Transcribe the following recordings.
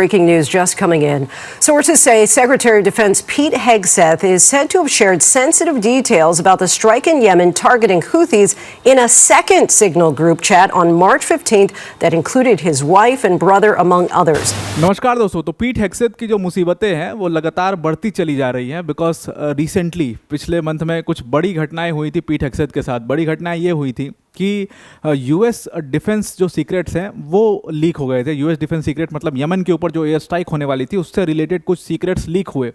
breaking news just coming in. Sources say Secretary of Defense Pete Hegseth is said to have shared sensitive details about the strike in Yemen targeting Houthis in a second Signal group chat on March 15th that included his wife and brother, among others. नमस्कार दोस्तों। तो पीट हेग्सेथ की जो मुसीबतें हैं वो लगातार बढ़ती चली जा रही हैं बिकॉज रिसेंटली पिछले मंथ में कुछ बड़ी घटनाएं हुई थी पीट हेग्सेथ के साथ। बड़ी घटनाएं ये हुई थी कि यूएस डिफेंस जो सीक्रेट्स हैं वो लीक हो गए थे। यूएस डिफेंस सीक्रेट मतलब यमन के ऊपर जो एयर स्ट्राइक होने वाली थी उससे रिलेटेड कुछ सीक्रेट्स लीक हुए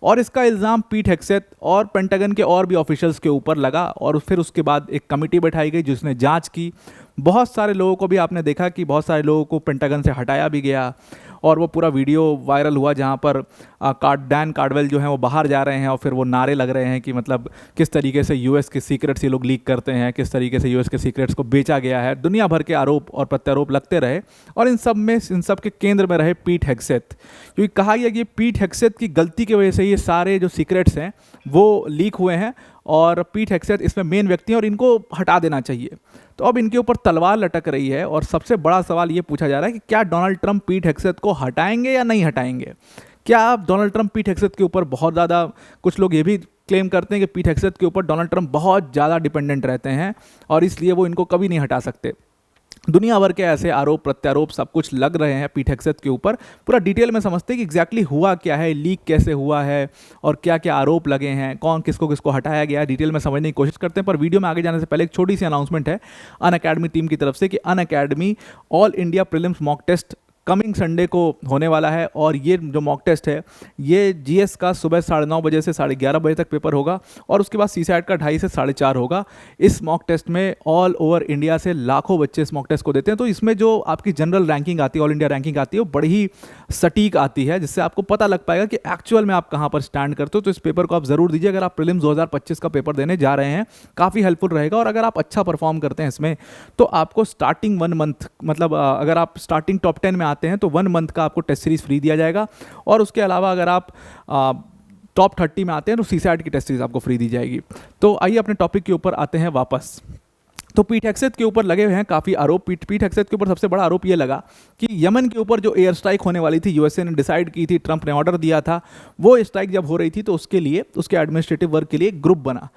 और इसका इल्ज़ाम पीट हेग्सेथ और पेंटागन के और भी ऑफिशियल्स के ऊपर लगा और फिर उसके बाद एक कमेटी बैठाई गई जिसने जांच की। बहुत सारे लोगों को भी आपने देखा कि बहुत सारे लोगों को पेंटागन से हटाया भी गया और वो पूरा वीडियो वायरल हुआ जहाँ पर डैन कार्डवेल जो हैं वो बाहर जा रहे हैं और फिर वो नारे लग रहे हैं कि मतलब किस तरीके से यूएस के सीक्रेट्स ये लोग लीक करते हैं, किस तरीके से यूएस के सीक्रेट्स को बेचा गया है। दुनिया भर के आरोप और प्रत्यारोप लगते रहे और इन सब के केंद्र में रहे पीट हेग्सेथ, क्योंकि कहा गया कि पीट हेग्सेथ की गलती की वजह से ये सारे जो सीक्रेट्स हैं वो लीक हुए हैं और पीट हेग्सेथ इसमें मेन व्यक्ति हैं और इनको हटा देना चाहिए। तो अब इनके ऊपर तलवार लटक रही है और सबसे बड़ा सवाल ये पूछा जा रहा है कि क्या डोनाल्ड ट्रंप पीट हेग्सेथ को हटाएंगे या नहीं हटाएंगे। क्या आप डोनाल्ड ट्रंप पीट हेग्सेथ के ऊपर बहुत ज़्यादा, कुछ लोग ये भी क्लेम करते हैं कि पीट हेग्सेथ के ऊपर डोनाल्ड ट्रंप बहुत ज़्यादा डिपेंडेंट रहते हैं और इसलिए वो इनको कभी नहीं हटा सकते। दुनिया भर के ऐसे आरोप प्रत्यारोप सब कुछ लग रहे हैं पीट हेग्सेथ के ऊपर। पूरा डिटेल में समझते हैं कि एग्जैक्टली हुआ क्या है, लीक कैसे हुआ है और क्या क्या आरोप लगे हैं, कौन किसको किसको हटाया गया है, डिटेल में समझने की कोशिश करते हैं। पर वीडियो में आगे जाने से पहले एक छोटी सी अनाउंसमेंट है अनअकैडमी टीम की तरफ से कि Unacademy all India prelims mock test coming Sunday को होने वाला है और ये जो मॉक टेस्ट है ये जीएस का सुबह 9:30 बजे से 11:30 बजे तक पेपर होगा और उसके बाद सीसैट का 2:30 से 4:30 होगा। इस मॉक टेस्ट में ऑल ओवर इंडिया से लाखों बच्चे इस मॉक टेस्ट को देते हैं। तो इसमें जो आपकी जनरल रैंकिंग आती है, ऑल इंडिया रैंकिंग आती है, वो बड़ी ही सटीक आती है जिससे आपको पता लग पाएगा कि एक्चुअल में आप कहाँ पर स्टैंड करते हो। तो इस पेपर को आप ज़रूर दीजिए अगर आप प्रीलिम्स 2025 का पेपर देने जा रहे हैं, काफ़ी हेल्पफुल रहेगा। और अगर आप अच्छा परफॉर्म करते हैं इसमें तो आपको स्टार्टिंग 1 मंथ मतलब अगर आप स्टार्टिंग टॉप 10 में आते हैं तो 1 मंथ का आपको टेस्ट सीरीज फ्री दिया जाएगा और उसके अलावा अगर आप टॉप 30 में आते हैं तो सीसैट की टेस्ट सीरीज आपको फ्री दी जाएगी। तो आइए अपने टॉपिक के ऊपर आते हैं वापस। तो पीट हेग्सेथ के ऊपर लगे हुए हैं काफ़ी आरोप। पीट हेग्सेथ के ऊपर सबसे बड़ा आरोप ये लगा कि यमन के ऊपर जो एयर स्ट्राइक होने वाली थी, यूएसए ने डिसाइड की थी, ट्रंप ने ऑर्डर दिया था, वो स्ट्राइक जब हो रही थी तो उसके लिए उसके एडमिनिस्ट्रेटिव वर्क के लिए एक ग्रुप बना।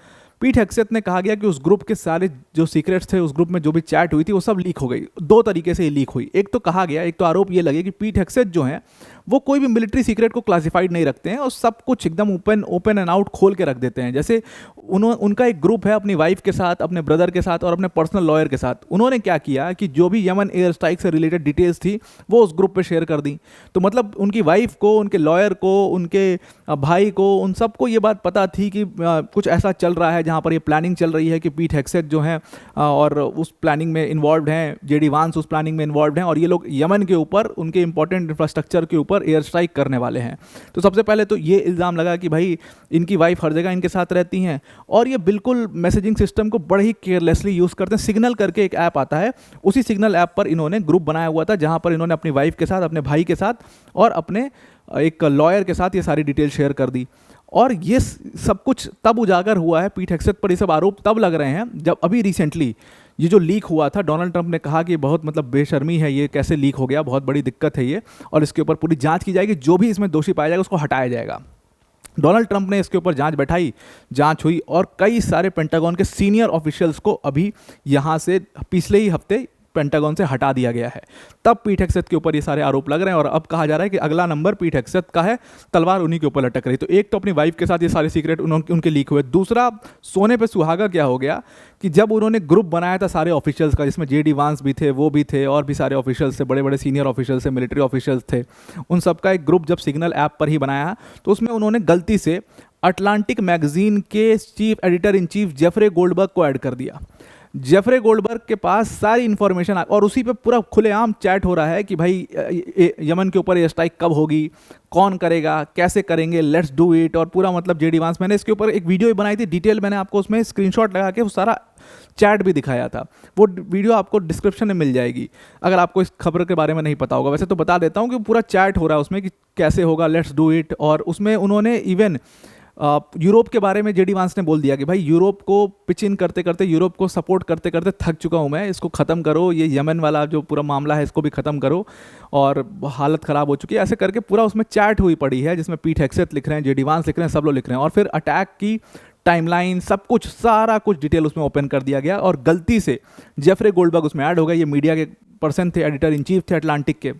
पीट हेग्सेथ ने कहा गया कि उस ग्रुप के सारे जो सीक्रेट्स थे, उस ग्रुप में जो भी चैट हुई थी वो सब लीक हो गई। 2 तरीके से ये लीक हुई। एक तो कहा गया, एक तो आरोप ये लगे कि पीट हेग्सेथ जो हैं वो कोई भी मिलिट्री सीक्रेट को क्लासिफाइड नहीं रखते हैं और सब कुछ एकदम ओपन एंड आउट खोल के रख देते हैं। जैसे उनका एक ग्रुप है अपनी वाइफ के साथ, अपने ब्रदर के साथ और अपने पर्सनल लॉयर के साथ। उन्होंने क्या किया कि जो भी यमन एयर स्ट्राइक से रिलेटेड डिटेल्स थी वो उस ग्रुप पे शेयर कर दी। तो मतलब उनकी वाइफ को, उनके लॉयर को, उनके भाई को, उन सबको ये बात पता थी कि कुछ ऐसा चल रहा है जहाँ पर ये प्लानिंग चल रही है कि पीट हेग्सेथ जो हैं और उस प्लानिंग में इन्वॉल्व हैं, जेडी वांस उस प्लानिंग में इन्वॉल्व हैं और ये लोग यमन के ऊपर, उनके इंपॉर्टेंट इंफ्रास्ट्रक्चर के ऊपर एयर स्ट्राइक करने वाले हैं। तो सबसे पहले तो ये इल्ज़ाम लगा कि भाई इनकी वाइफ हर जगह इनके साथ रहती हैं और ये बिल्कुल मैसेजिंग सिस्टम को बड़े ही केयरलेसली यूज़ करते हैं। सिग्नल करके एक ऐप आता है, उसी सिग्नल ऐप पर इन्होंने ग्रुप बनाया हुआ था जहाँ पर इन्होंने अपनी वाइफ के साथ, अपने भाई के साथ और अपने एक लॉयर के साथ ये सारी डिटेल शेयर कर दी। और ये सब कुछ तब उजागर हुआ है, पीट हेग्सेथ पर ये सब आरोप तब लग रहे हैं जब अभी रिसेंटली ये जो लीक हुआ था, डोनाल्ड ट्रंप ने कहा कि बहुत मतलब बेशर्मी है, ये कैसे लीक हो गया, बहुत बड़ी दिक्कत है ये और इसके ऊपर पूरी जांच की जाएगी, जो भी इसमें दोषी पाया जाएगा उसको हटाया जाएगा। डोनाल्ड ट्रंप ने इसके ऊपर जांच बैठाई, जांच हुई और कई सारे पेंटागन के सीनियर ऑफिशियल्स को अभी यहाँ से पिछले ही हफ्ते पेंटागन से हटा दिया गया है। तब पीट हेग्सेथ के ऊपर ये सारे आरोप लग रहे हैं और अब कहा जा रहा है कि अगला नंबर पीट हेग्सेथ का है, तलवार उन्हीं के ऊपर लटक रही। तो एक तो अपनी वाइफ के साथ ये सारे सीक्रेट उनके लीक हुए। दूसरा, सोने पे सुहागा क्या हो गया कि जब उन्होंने ग्रुप बनाया था सारे ऑफिशियल्स का, जिसमें जेडी वांस भी थे, वो भी थे और भी सारे ऑफिशियल्स थे, बड़े बड़े सीनियर ऑफिशियल्स थे, मिलिट्री ऑफिशियल्स थे, उन सबका एक ग्रुप जब सिग्नल ऐप पर ही बनाया तो उसमें उन्होंने गलती से अटलांटिक मैगजीन के chief editor in chief Jeffrey Goldberg को ऐड कर दिया। जेफरे गोल्डबर्ग के पास सारी इन्फॉर्मेशन और उसी पे पूरा खुलेआम चैट हो रहा है कि भाई यमन के ऊपर ये स्ट्राइक कब होगी, कौन करेगा, कैसे करेंगे, लेट्स डू इट और पूरा मतलब जेडी वांस। मैंने इसके ऊपर एक वीडियो भी बनाई थी डिटेल, मैंने आपको उसमें स्क्रीनशॉट लगा के वो सारा चैट भी दिखाया था। वो वीडियो आपको डिस्क्रिप्शन में मिल जाएगी अगर आपको इस खबर के बारे में नहीं पता होगा। वैसे तो बता देता हूँ कि पूरा चैट हो रहा है उसमें कि कैसे होगा, लेट्स डू इट। और उसमें उन्होंने इवन यूरोप के बारे में जेडी वांस ने बोल दिया कि भाई यूरोप को पिच इन करते करते, यूरोप को सपोर्ट करते करते थक चुका हूँ मैं, इसको ख़त्म करो, ये यमन वाला जो पूरा मामला है इसको भी ख़त्म करो और हालत ख़राब हो चुकी है। ऐसे करके पूरा उसमें चैट हुई पड़ी है जिसमें पीट हेग्सेथ लिख रहे हैं, जेडी वांस लिख रहे हैं, सब लोग लिख रहे हैं और फिर अटैक की टाइमलाइन सब कुछ सारा कुछ डिटेल उसमें ओपन कर दिया गया और गलती से जेफरे गोल्डबर्ग उसमें ऐड हो गए। ये मीडिया के पर्सन थे, एडिटर इन चीफ थे अटलांटिक के।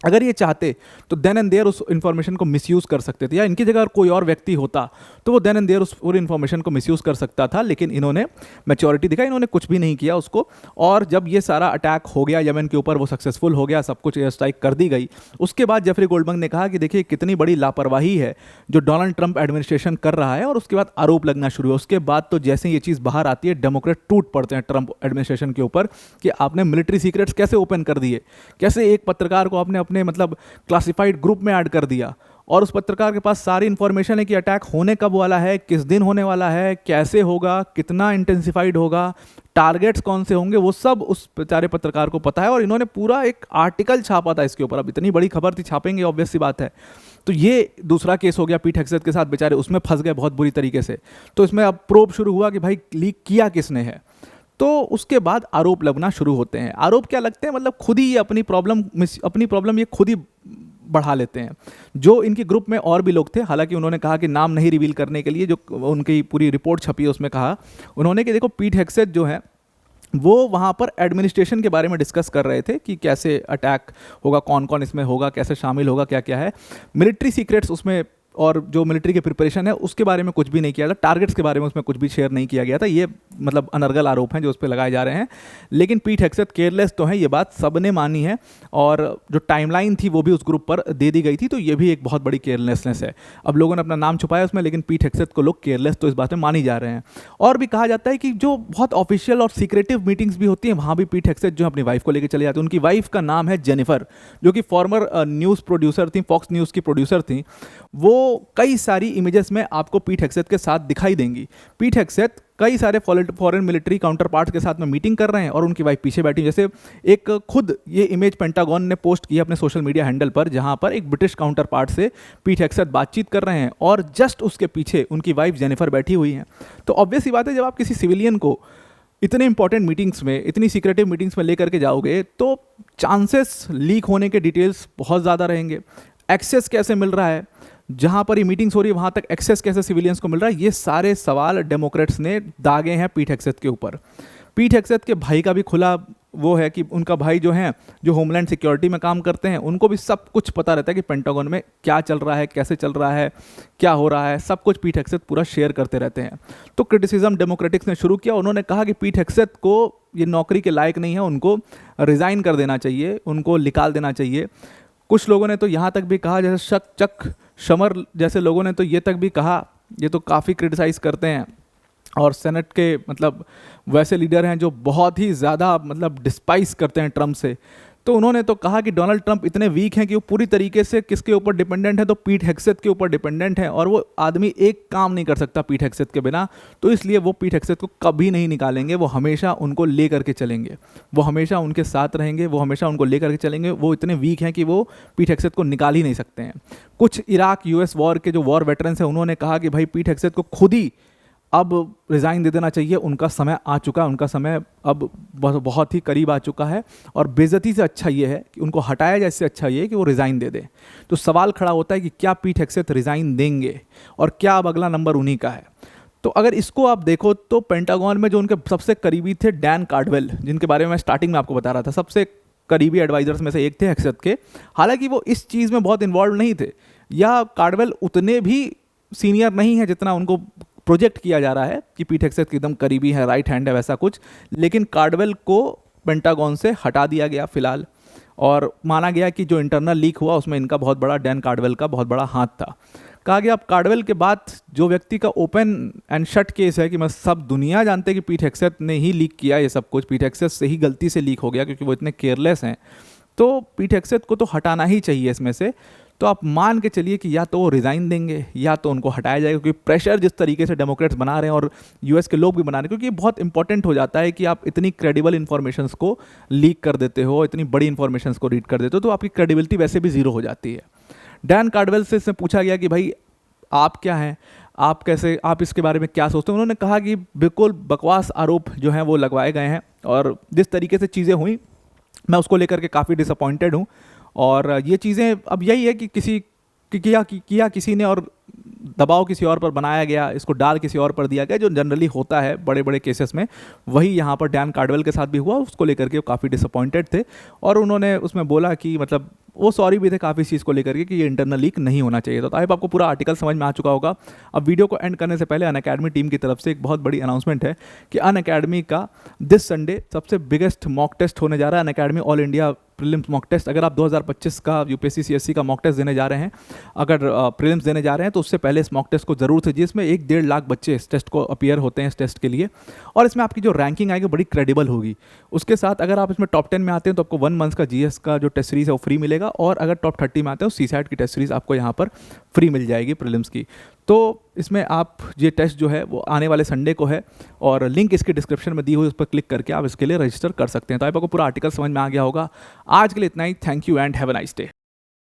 अगर ये चाहते तो देन एंड देयर उस इन्फॉर्मेशन को मिसयूज़ कर सकते थे, या इनकी जगह अगर कोई और व्यक्ति होता तो वो देन एंड देयर उस पूरी इन्फॉर्मेशन को मिसयूज़ कर सकता था, लेकिन इन्होंने मैच्योरिटी दिखाई, इन्होंने कुछ भी नहीं किया उसको। और जब ये सारा अटैक हो गया यमन के ऊपर, वो सक्सेसफुल हो गया, सब कुछ एयर स्ट्राइक कर दी गई, उसके बाद जेफरी गोल्डबर्ग ने कहा कि देखिए कितनी बड़ी लापरवाही है जो डोनाल्ड ट्रंप एडमिनिस्ट्रेशन कर रहा है, और उसके बाद आरोप लगना शुरू हुआ। उसके बाद तो जैसे ये चीज़ बाहर आती है, डेमोक्रेट टूट पड़ते हैं ट्रंप एडमिनिस्ट्रेशन के ऊपर कि आपने मिलिट्री सीक्रेट्स कैसे ओपन कर दिए, कैसे एक पत्रकार को आपने अपने मतलब क्लासिफाइड ग्रुप में ऐड कर दिया, और उस पत्रकार के पास सारी इंफॉर्मेशन है कि अटैक होने कब वाला है, किस दिन होने वाला है, कैसे होगा, कितना इंटेंसिफाइड होगा, टारगेट्स कौन से होंगे, वो सब उस बेचारे पत्रकार को पता है। और इन्होंने पूरा एक आर्टिकल छापा था इसके ऊपर। अब इतनी बड़ी खबर थी, छापेंगे, ऑब्वियस सी बात है। तो ये दूसरा केस हो गया पीट हेग्सेथ के साथ, बेचारे उसमें फंस गए बहुत बुरी तरीके से। तो इसमें अब प्रोब शुरू हुआ कि भाई लीक किया किसने है। तो उसके बाद आरोप लगना शुरू होते हैं। आरोप क्या लगते हैं, मतलब खुद ही ये अपनी प्रॉब्लम ये खुद ही बढ़ा लेते हैं। जो इनके ग्रुप में और भी लोग थे, हालांकि उन्होंने कहा कि नाम नहीं रिवील करने के लिए, जो उनकी पूरी रिपोर्ट छपी है उसमें कहा उन्होंने कि देखो पीट हेग्सेथ जो है वो वहाँ पर एडमिनिस्ट्रेशन के बारे में डिस्कस कर रहे थे कि कैसे अटैक होगा, कौन कौन इसमें होगा, कैसे शामिल होगा, क्या क्या है। मिलिट्री सीक्रेट्स उसमें और जो मिलिट्री की प्रिपरेशन है उसके बारे में कुछ भी नहीं किया था, टारगेट्स के बारे में उसमें कुछ भी शेयर नहीं किया गया था। ये मतलब अनर्गल आरोप हैं जो उस पर लगाए जा रहे हैं। लेकिन पीट हेग्सेथ केयरलेस तो है, ये बात सबने मानी है, और जो टाइमलाइन थी वो भी उस ग्रुप पर दे दी गई थी। तो ये भी एक बहुत बड़ी केयरलेसनेस है। अब लोगों ने अपना नाम छुपाया उसमें, लेकिन पीट हेग्सेथ को लोग केयरलेस तो इस बात में मानी जा रहे हैं। और भी कहा जाता है कि जो बहुत ऑफिशियल और सीक्रेटिव मीटिंग्स भी होती हैं, वहाँ भी पीट हेग्सेथ जो अपनी वाइफ को लेकर चले जाते हैं। उनकी वाइफ का नाम है जेनिफर, जो कि फॉर्मर न्यूज़ प्रोड्यूसर थी, फॉक्स न्यूज़ की प्रोड्यूसर थी। वो कई सारी इमेजेस में आपको पीट हेग्सेथ के साथ दिखाई देंगी। पीट हेग्सेथ कई सारे फॉरेन मिलिट्री काउंटर पार्ट्स के साथ में मीटिंग कर रहे हैं और उनकी वाइफ पीछे बैठी। जैसे एक खुद ये इमेज पेंटागन ने पोस्ट की अपने सोशल मीडिया हैंडल पर, जहां पर एक ब्रिटिश काउंटर पार्ट से पीट हेग्सेथ बातचीत कर रहे हैं और जस्ट उसके पीछे उनकी वाइफ जेनिफर बैठी हुई हैं। तो ऑब्वियस ही बात है, जब आप किसी सिविलियन को इतने इंपॉर्टेंट मीटिंग्स में, इतनी सीक्रेटिव मीटिंग्स में लेकर के जाओगे, तो चांसेस लीक होने के डिटेल्स बहुत ज़्यादा रहेंगे। एक्सेस कैसे मिल रहा है, जहां पर ये मीटिंग्स हो रही है वहां तक एक्सेस कैसे सिविलियंस को मिल रहा है, ये सारे सवाल डेमोक्रेट्स ने दागे हैं पीट हेग्सेथ के ऊपर। पीट हेग्सेथ के भाई का भी खुला वो है कि उनका भाई जो है, जो होमलैंड सिक्योरिटी में काम करते हैं, उनको भी सब कुछ पता रहता है कि पेंटागन में क्या चल रहा है, कैसे चल रहा है, क्या हो रहा है, सब कुछ पीट हेग्सेथ पूरा शेयर करते रहते हैं। तो क्रिटिसिज्म डेमोक्रेटिक्स ने शुरू किया। उन्होंने कहा कि पीट हेग्सेथ को ये नौकरी के लायक नहीं है, उनको रिज़ाइन कर देना चाहिए, उनको निकाल देना चाहिए। कुछ लोगों ने तो यहाँ तक भी कहा, जैसे शक चक शमर जैसे लोगों ने तो ये तक भी कहा, ये तो काफ़ी क्रिटिसाइज़ करते हैं, और सेनेट के मतलब वैसे लीडर हैं जो बहुत ही ज़्यादा मतलब डिस्पाइस करते हैं ट्रंप से। तो उन्होंने तो कहा कि डोनाल्ड ट्रंप इतने वीक हैं कि वो पूरी तरीके से किसके ऊपर डिपेंडेंट है, तो पीट हेग्सेथ के ऊपर डिपेंडेंट है, और वो आदमी एक काम नहीं कर सकता पीट हेग्सेथ के बिना। तो इसलिए वो पीट हेग्सेथ को कभी नहीं निकालेंगे, वो हमेशा उनको ले करके चलेंगे, वो हमेशा उनके साथ रहेंगे, वो हमेशा उनको ले करके चलेंगे। वो इतने वीक हैं कि वो पीट हेग्सेथ को निकाल ही नहीं सकते हैं। कुछ इराक यूएस वॉर के जो वॉर वेटरन्स हैं, उन्होंने कहा कि भाई पीट हेग्सेथ को खुद ही अब रिज़ाइन दे देना चाहिए, उनका समय आ चुका है, उनका समय अब बहुत ही करीब आ चुका है, और बेइज्जती से अच्छा ये है कि उनको हटाया जाए, इससे अच्छा ये है कि वो रिज़ाइन दे दे। तो सवाल खड़ा होता है कि क्या पीट हेग्सेथ रिज़ाइन देंगे, और क्या अब अगला नंबर उन्हीं का है। तो अगर इसको आप देखो तो पेंटागन में जो उनके सबसे करीबी थे डैन कार्डवेल, जिनके बारे में मैं स्टार्टिंग में आपको बता रहा था, सबसे करीबी एडवाइजर्स में से एक थे हेग्सेथ के। हालांकि वो इस चीज़ में बहुत इन्वॉल्व नहीं थे, या कार्डवेल उतने भी सीनियर नहीं है जितना उनको प्रोजेक्ट किया जा रहा है कि पीट हेग्सेथ की एकदम करीबी है, राइट हैंड है, वैसा कुछ। लेकिन कार्डवेल को पेंटागन से हटा दिया गया फिलहाल, और माना गया कि जो इंटरनल लीक हुआ उसमें इनका बहुत बड़ा, डैन कार्डवेल का बहुत बड़ा हाथ था। कहा गया अब कार्डवेल के बाद जो व्यक्ति का ओपन एंड शट केस है कि मैं सब दुनिया जानते हैं कि पीट हेग्सेथ ने ही लीक किया ये सब कुछ, पीट हेग्सेथ से ही गलती से लीक हो गया क्योंकि वो इतने केयरलेस हैं, तो पीट हेग्सेथ को तो हटाना ही चाहिए इसमें से। तो आप मान के चलिए कि या तो वो रिज़ाइन देंगे या तो उनको हटाया जाएगा, क्योंकि प्रेशर जिस तरीके से डेमोक्रेट्स बना रहे हैं और यूएस के लोग भी बना रहे हैं, क्योंकि ये बहुत इंपॉर्टेंट हो जाता है कि आप इतनी क्रेडिबल इन्फॉर्मेशंस को लीक कर देते हो, इतनी बड़ी इन्फॉर्मेशंस को रीड कर देते हो, तो आपकी क्रेडिबिलिटी वैसे भी जीरो हो जाती है। डैन कार्डवेल से इसमें पूछा गया कि भाई आप क्या हैं, आप इसके बारे में क्या सोचते हैं? उन्होंने कहा कि बिल्कुल बकवास आरोप जो हैं वो लगवाए गए हैं और जिस तरीके से चीज़ें हुई मैं उसको लेकर के काफ़ी डिसअपॉइंटेड हूँ। और ये चीज़ें अब यही है कि किया किसी ने और दबाव किसी और पर बनाया गया, इसको डाल किसी और पर दिया गया, जो जनरली होता है बड़े बड़े केसेस में। वही यहाँ पर डैन कार्डवेल के साथ भी हुआ, उसको लेकर के वो काफ़ी डिसअपॉइंटेड थे और उन्होंने उसमें बोला कि मतलब वो सॉरी भी थे काफ़ी इस चीज़ को लेकर के कि ये इंटरनल लीक नहीं होना चाहिए था। तो आई होप आपको पूरा आर्टिकल समझ में आ चुका होगा। अब वीडियो को एंड करने से पहले अनअकैडमी टीम की तरफ से एक बहुत बड़ी अनाउंसमेंट है कि अनअकैडमी का दिस संडे सबसे बिगेस्ट मॉक टेस्ट होने जा रहा है, Unacademy all India prelims mock test. अगर आप 2025 का यूपीएससी सीएससी का मॉक टेस्ट देने जा रहे हैं, अगर प्रीलिम्स देने जा रहे हैं, तो उससे पहले इस मॉक टेस्ट को जरूर कीजिए। इसमें 1-1.5 लाख बच्चे इस टेस्ट को अपीयर होते हैं इस टेस्ट के लिए और इसमें आपकी जो रैंकिंग आएगी बड़ी क्रेडिबल होगी। उसके साथ अगर आप इसमें टॉप 10 में आते हैं तो आपको 1 मंथ का जीएस का जो टेस्ट सीरीज है वो फ्री मिलेगा और अगर टॉप 30 में आते हैं तो सीसैट की टेस्ट सीरीज आपको यहाँ पर फ्री मिल जाएगी प्रीलिम्स की। तो इसमें आप ये टेस्ट जो है वो आने वाले संडे को है और लिंक इसके डिस्क्रिप्शन में दी हुई, उस पर क्लिक करके आप इसके लिए रजिस्टर कर सकते हैं। तो आपको पूरा आर्टिकल समझ में आ गया होगा। आज के लिए इतना ही। Thank you and have a nice day.